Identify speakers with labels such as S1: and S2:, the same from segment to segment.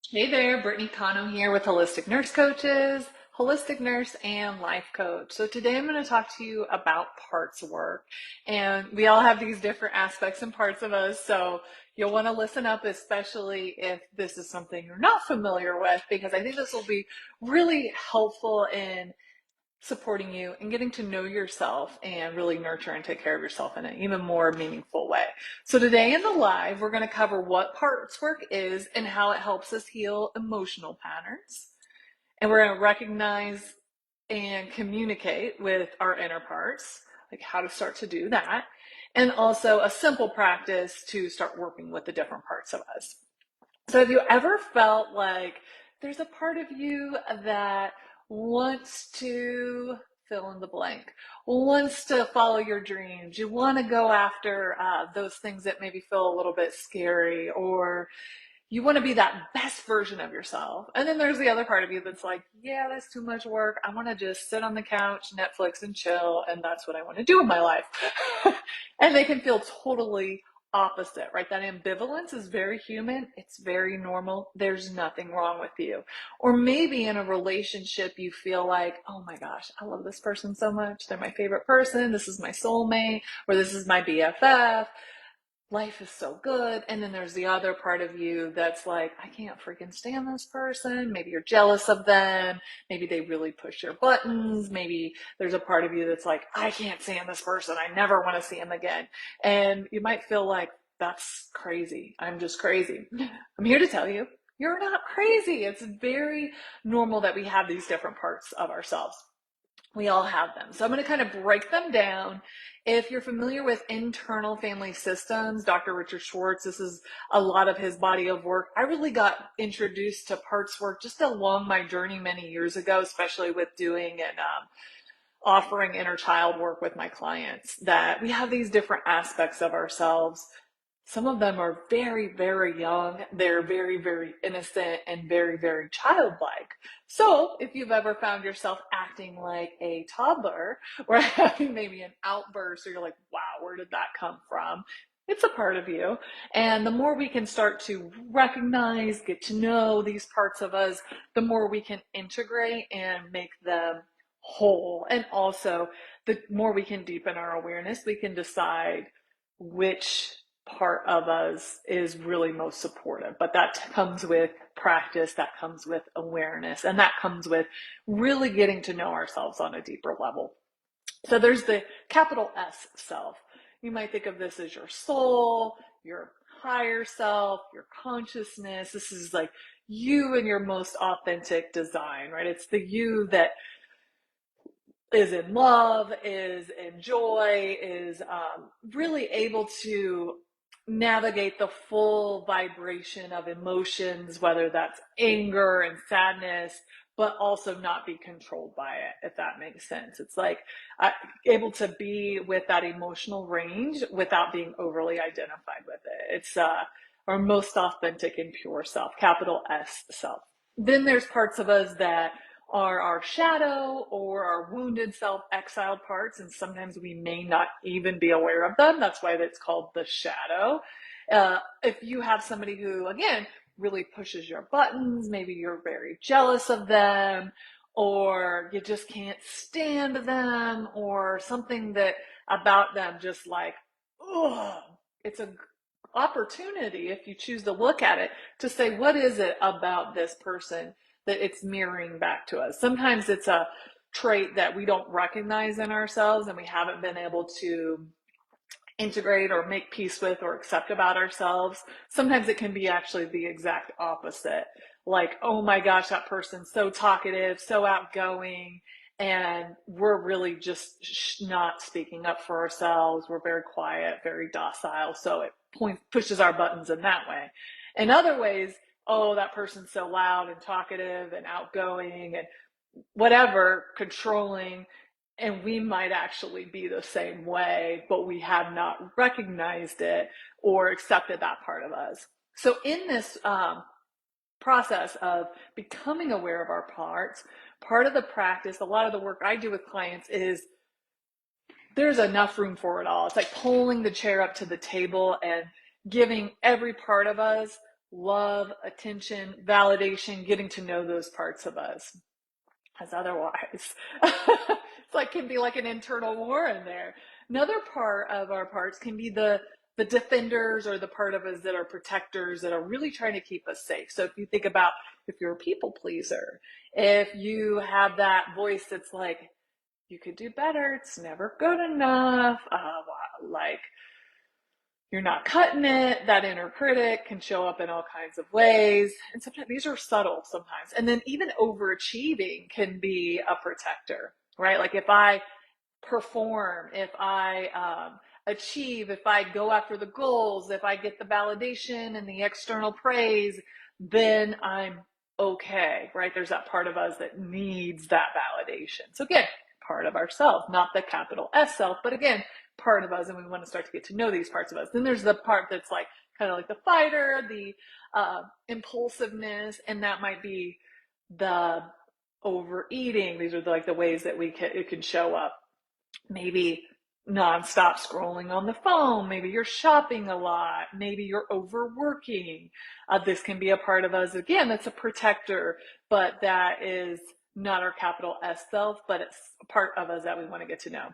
S1: Hey there, Brittany Cano here with Holistic Nurse Coaches, Holistic Nurse and Life Coach. So today I'm going to talk to you about parts work. And we all have these different aspects and parts of us. So you'll want to listen up, especially if this is something you're not familiar with, because I think this will be really helpful in supporting you and getting to know yourself and really nurture and take care of yourself in an even more meaningful way. So today in the live, we're going to cover what parts work is and how it helps us heal emotional patterns. And we're going to recognize and communicate with our inner parts, like how to start to do that. And also a simple practice to start working with the different parts of us. So have you ever felt like there's a part of you that wants to fill in the blank, wants to follow your dreams? You want to go after those things that maybe feel a little bit scary, or you want to be that best version of yourself. And then there's the other part of you that's like, yeah, that's too much work. I want to just sit on the couch, Netflix, and chill. And that's what I want to do in my life. And they can feel totally opposite, right? That ambivalence is very human. It's very normal. There's nothing wrong with you. Or maybe in a relationship, you feel like, oh my gosh, I love this person so much. They're my favorite person. This is my soulmate, or this is my BFF. Life is so good. And then there's the other part of you that's like, I can't freaking stand this person. Maybe you're jealous of them. Maybe they really push your buttons. Maybe there's a part of you that's like, I can't stand this person. I never want to see him again. And you might feel like, that's crazy. I'm just crazy. I'm here to tell you, you're not crazy. It's very normal that we have these different parts of ourselves. We all have them. So I'm going to kind of break them down. If you're familiar with internal family systems, Dr. Richard Schwartz, this is a lot of his body of work. I really got introduced to parts work just along my journey many years ago, especially with doing and offering inner child work with my clients, that we have these different aspects of ourselves. Some of them are very, very young. They're very, very innocent and very, very childlike. So if you've ever found yourself acting like a toddler or having maybe an outburst, or you're like, wow, where did that come from? It's a part of you. And the more we can start to recognize, get to know these parts of us, the more we can integrate and make them whole. And also, the more we can deepen our awareness, we can decide which part of us is really most supportive. But that comes with practice, that comes with awareness, and that comes with really getting to know ourselves on a deeper level. So there's the capital S self. You might think of this as your soul, your higher self, your consciousness. This is like you and your most authentic design, right? It's the you that is in love, is in joy, is really able to navigate the full vibration of emotions, whether that's anger and sadness, but also not be controlled by it, if that makes sense. It's like able to be with that emotional range without being overly identified with it. It's our most authentic and pure self, capital S self. Then there's parts of us that are our shadow or our wounded self exiled parts, and sometimes we may not even be aware of them. That's why it's called the shadow. If you have somebody who, again, really pushes your buttons, maybe you're very jealous of them, or you just can't stand them, or something that about them just like, oh, it's an opportunity, if you choose to look at it, to say, what is it about this person that it's mirroring back to us? Sometimes it's a trait that we don't recognize in ourselves and we haven't been able to integrate or make peace with or accept about ourselves. Sometimes it can be actually the exact opposite. Like, oh my gosh, that person's so talkative, so outgoing, and we're really just not speaking up for ourselves. We're very quiet, very docile. So it pushes our buttons in that way. In other ways, oh, that person's so loud and talkative and outgoing and whatever, controlling, and we might actually be the same way, but we have not recognized it or accepted that part of us. So in this process of becoming aware of our parts, part of the practice, a lot of the work I do with clients is there's enough room for it all. It's like pulling the chair up to the table and giving every part of us love, attention, validation, getting to know those parts of us. As otherwise, it's like can be like an internal war in there. Another part of our parts can be the defenders, or the part of us that are protectors, that are really trying to keep us safe. So if you think about, if you're a people pleaser, if you have that voice that's like, you could do better, it's never good enough, like you're not cutting it, that inner critic can show up in all kinds of ways. And sometimes these are subtle sometimes. And then even overachieving can be a protector, right? Like if I perform, if I achieve, if I go after the goals, if I get the validation and the external praise, then I'm okay, right? There's that part of us that needs that validation. So again, part of ourselves, not the capital S self, but again, part of us, and we want to start to get to know these parts of us. Then there's the part that's like kind of like the fighter, the impulsiveness, and that might be the overeating. These are like the ways that it can show up. Maybe nonstop scrolling on the phone. Maybe you're shopping a lot. Maybe you're overworking. This can be a part of us, again, that's a protector, but that is not our capital S self, but it's a part of us that we want to get to know.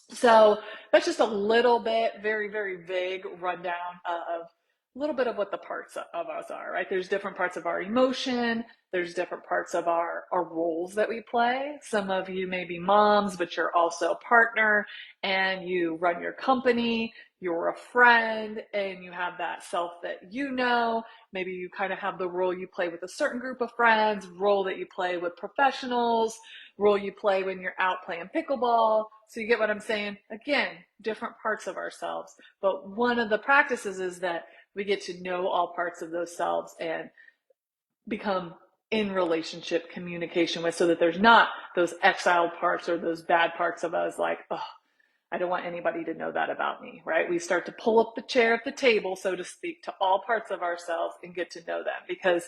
S1: So that's just a little bit, very, very vague rundown of a little bit of what the parts of us are, right? There's different parts of our emotion. There's different parts of our roles that we play. Some of you may be moms, but you're also a partner and you run your company. You're a friend and you have that self that you know. Maybe you kind of have the role you play with a certain group of friends, role that you play with professionals, role you play when you're out playing pickleball. So you get what I'm saying? Again, different parts of ourselves. But one of the practices is that we get to know all parts of those selves and become in relationship communication with, so that there's not those exiled parts or those bad parts of us like, oh, I don't want anybody to know that about me, right? We start to pull up the chair at the table, so to speak, to all parts of ourselves and get to know them, because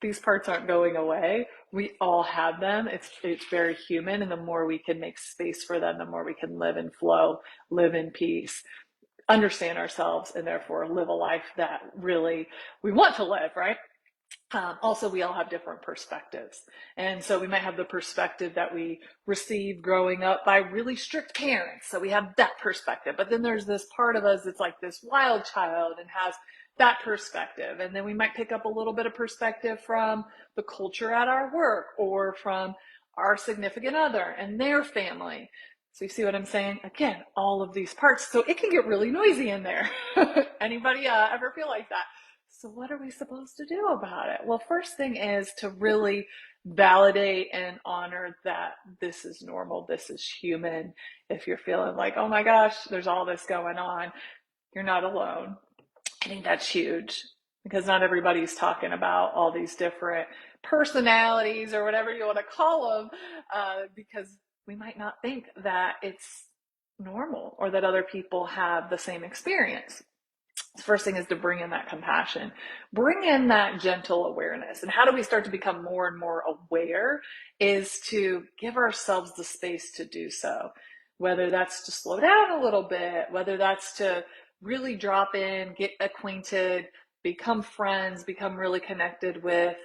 S1: these parts aren't going away. We all have them. It's very human. And the more we can make space for them, the more we can live in flow, live in peace, understand ourselves, and therefore live a life that really we want to live, right? Also, we all have different perspectives. And so we might have the perspective that we received growing up by really strict parents. So we have that perspective. But then there's this part of us that's like this wild child and has that perspective. And then we might pick up a little bit of perspective from the culture at our work, or from our significant other and their family. So you see what I'm saying? Again, all of these parts. So it can get really noisy in there. Anybody ever feel like that? So what are we supposed to do about it? Well, first thing is to really validate and honor that this is normal, this is human. If you're feeling like, oh my gosh, there's all this going on, you're not alone. I think that's huge, because not everybody's talking about all these different personalities or whatever you want to call them, because we might not think that it's normal or that other people have the same experience. The first thing is to bring in that compassion, bring in that gentle awareness. And how do we start to become more and more aware? Is to give ourselves the space to do so. Whether that's to slow down a little bit, whether that's to really drop in, get acquainted, become friends, become really connected with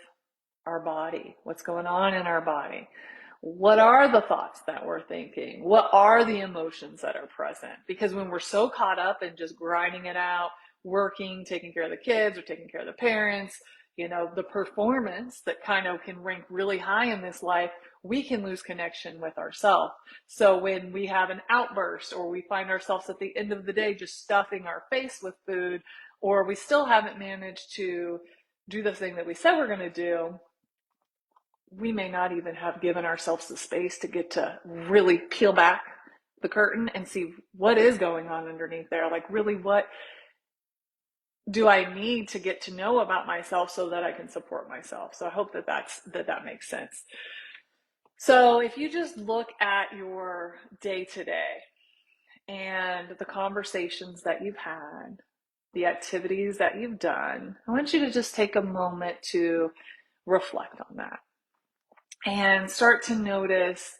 S1: our body, what's going on in our body. What are the thoughts that we're thinking? What are the emotions that are present? Because when we're so caught up in just grinding it out, working, taking care of the kids or taking care of the parents, the performance that kind of can rank really high in this life, we can lose connection with ourselves. So when we have an outburst, or we find ourselves at the end of the day just stuffing our face with food, or we still haven't managed to do the thing that we said we're going to do, we may not even have given ourselves the space to get to really peel back the curtain and see what is going on underneath there. Like, really, what do I need to get to know about myself so that I can support myself? So I hope that makes sense. So if you just look at your day to day and the conversations that you've had, the activities that you've done, I want you to just take a moment to reflect on that and start to notice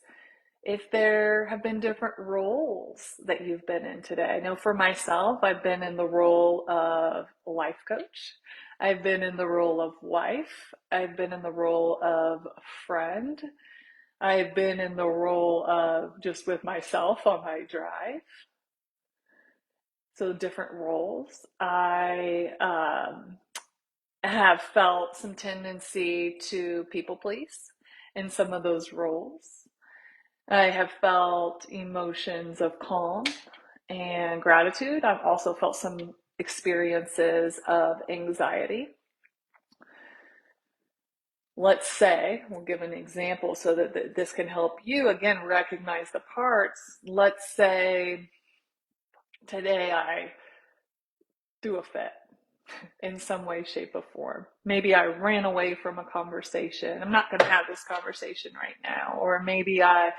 S1: if there have been different roles that you've been in today. I know for myself, I've been in the role of life coach. I've been in the role of wife. I've been in the role of friend. I've been in the role of just with myself on my drive. So different roles. I have felt some tendency to people please in some of those roles. I have felt emotions of calm and gratitude. I've also felt some experiences of anxiety. Let's say, we'll give an example so that this can help you again recognize the parts. Let's say today I threw a fit in some way, shape, or form. Maybe I ran away from a conversation. I'm not going to have this conversation right now. Or maybe I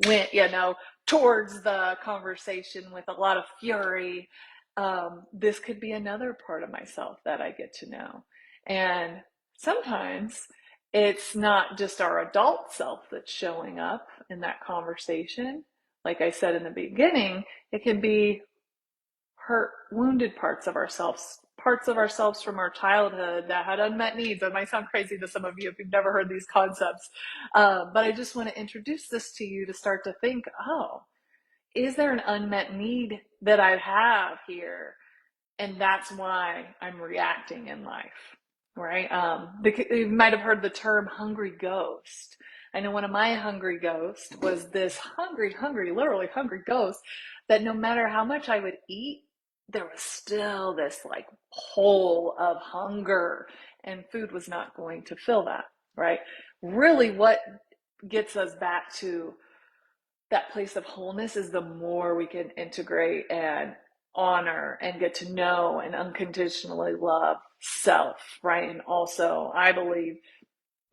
S1: went, towards the conversation with a lot of fury. This could be another part of myself that I get to know. And sometimes it's not just our adult self that's showing up in that conversation. Like I said in the beginning, it can be hurt, wounded parts of ourselves from our childhood that had unmet needs. That might sound crazy to some of you if you've never heard these concepts. But I just want to introduce this to you to start to think, oh, is there an unmet need that I have here? And that's why I'm reacting in life, right? You might have heard the term hungry ghost. I know one of my hungry ghosts was this literally hungry ghost that no matter how much I would eat, there was still this like hole of hunger, and food was not going to fill that, right? Really, what gets us back to that place of wholeness is the more we can integrate and honor and get to know and unconditionally love self, right? And also, I believe,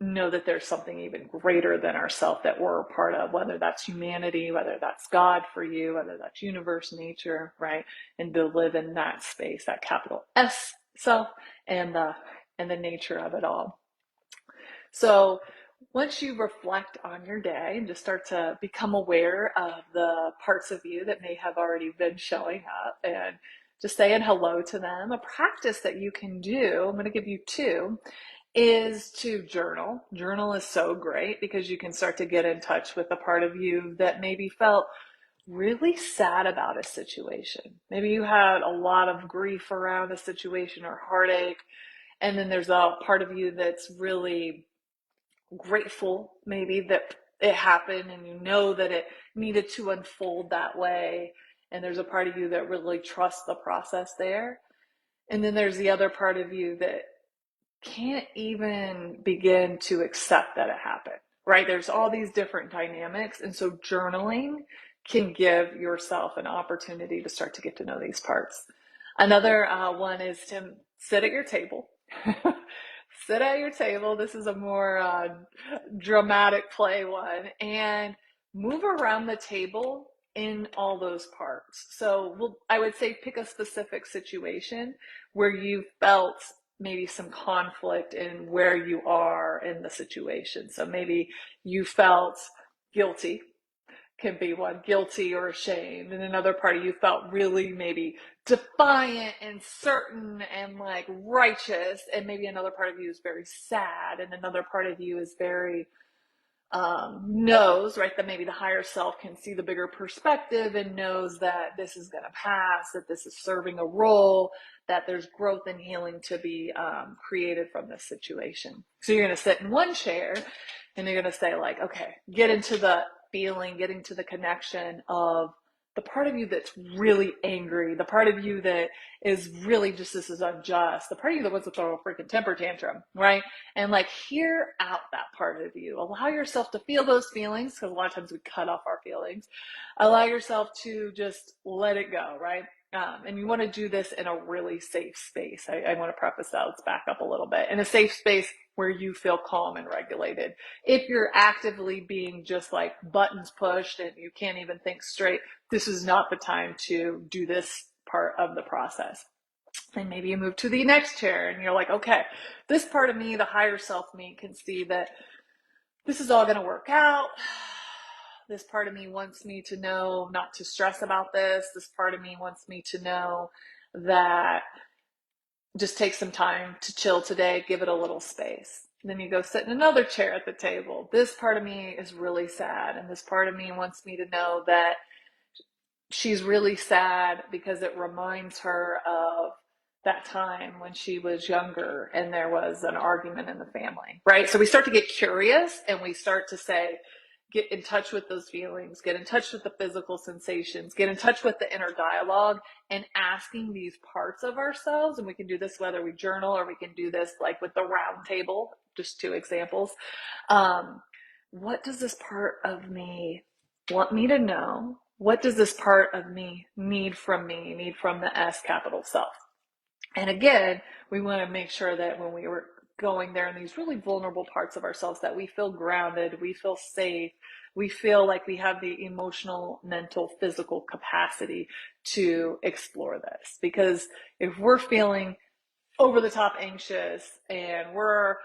S1: know that there's something even greater than ourself that we're a part of, whether that's humanity, whether that's God for you, whether that's universe, nature, right? And to live in that space, that capital S self, and the nature of it all. So once you reflect on your day and just start to become aware of the parts of you that may have already been showing up and just saying hello to them, a practice that you can do, I'm going to give you two, is to journal. Journal is so great because you can start to get in touch with the part of you that maybe felt really sad about a situation. Maybe you had a lot of grief around a situation or heartache, and then there's a part of you that's really grateful maybe that it happened and you know that it needed to unfold that way, and there's a part of you that really trusts the process there, and then there's the other part of you that can't even begin to accept that it happened, right? There's all these different dynamics, and so journaling can give yourself an opportunity to start to get to know these parts. Another one is to sit at your table. Sit at your table. This is a more dramatic play one, and move around the table in all those parts. So I would say pick a specific situation where you felt maybe some conflict in where you are in the situation. So maybe you felt guilty, can be one, guilty or ashamed, and another part of you felt really maybe defiant and certain and like righteous, and maybe another part of you is very sad, and another part of you is very knows, right, that maybe the higher self can see the bigger perspective and knows that this is going to pass, that this is serving a role, that there's growth and healing to be created from this situation. So you're going to sit in one chair and you're going to say like, okay, get into the feeling, getting to the connection of the part of you that's really angry, the part of you that is really just, this is unjust, the part of you that wants to throw a freaking temper tantrum, right? And like hear out that part of you. Allow yourself to feel those feelings, because a lot of times we cut off our feelings. Allow yourself to just let it go, right? And you want to do this in a really safe space. I want to preface that. Let's back up a little bit. In a safe space where you feel calm and regulated. If you're actively being just like buttons pushed and you can't even think straight, this is not the time to do this part of the process. And maybe you move to the next chair and you're like, okay, this part of me, the higher self me, can see that this is all going to work out. This part of me wants me to know not to stress about this. This part of me wants me to know that just take some time to chill today, give it a little space. And then you go sit in another chair at the table. This part of me is really sad, and this part of me wants me to know that she's really sad because it reminds her of that time when she was younger and there was an argument in the family, right? So we start to get curious and we start to say, get in touch with those feelings, get in touch with the physical sensations, get in touch with the inner dialogue, and asking these parts of ourselves. And we can do this whether we journal or we can do this like with the round table, just two examples. What does this part of me want me to know? What does this part of me need from the S capital self? And again, we want to make sure that when we were going there in these really vulnerable parts of ourselves, that we feel grounded, we feel safe, we feel like we have the emotional, mental, physical capacity to explore this. Because if we're feeling over the top anxious and we're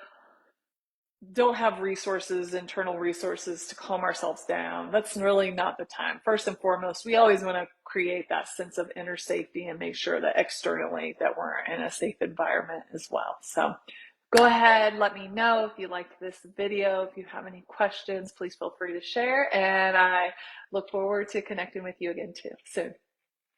S1: don't have resources, internal resources to calm ourselves down, that's really not the time. First and foremost, we always want to create that sense of inner safety and make sure that externally that we're in a safe environment as well. So go ahead, let me know if you liked this video. If you have any questions, please feel free to share. And I look forward to connecting with you again too soon.